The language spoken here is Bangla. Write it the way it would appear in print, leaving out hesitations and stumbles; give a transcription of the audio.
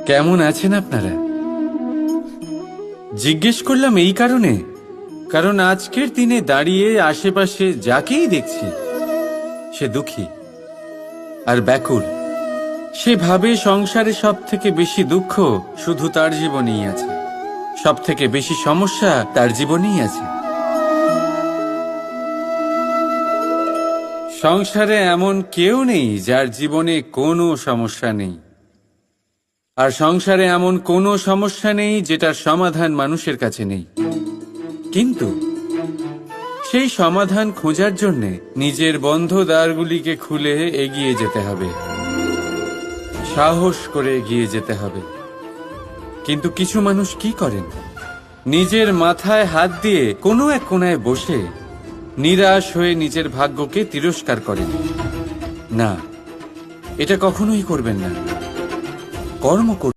কেমন আছেন আপনারা? জিজ্ঞেস করলাম এই কারণে, কারণ আজকের দিনে দাঁড়িয়ে আশেপাশে যাকেই দেখছি সে দুঃখী আর ব্যাকুল। সে ভাবে সংসারে সব থেকে বেশি দুঃখ শুধু তার জীবনেই আছে, সব থেকে বেশি সমস্যা তার জীবনেই আছে। সংসারে এমন কেউ নেই যার জীবনে কোনো সমস্যা নেই, আর সংসারে এমন কোনো সমস্যা নেই যেটার সমাধান মানুষের কাছে নেই। কিন্তু সেই সমাধান খোঁজার জন্য নিজের বন্ধ দ্বারগুলিকে খুলে এগিয়ে যেতে হবে, সাহস করে এগিয়ে যেতে হবে। কিন্তু কিছু মানুষ কি করেন, নিজের মাথায় হাত দিয়ে কোনো এক কোণায় বসে নিরাশ হয়ে নিজের ভাগ্যকে তিরস্কার করেন। না, এটা কখনোই করবেন না। কর্ম করুন।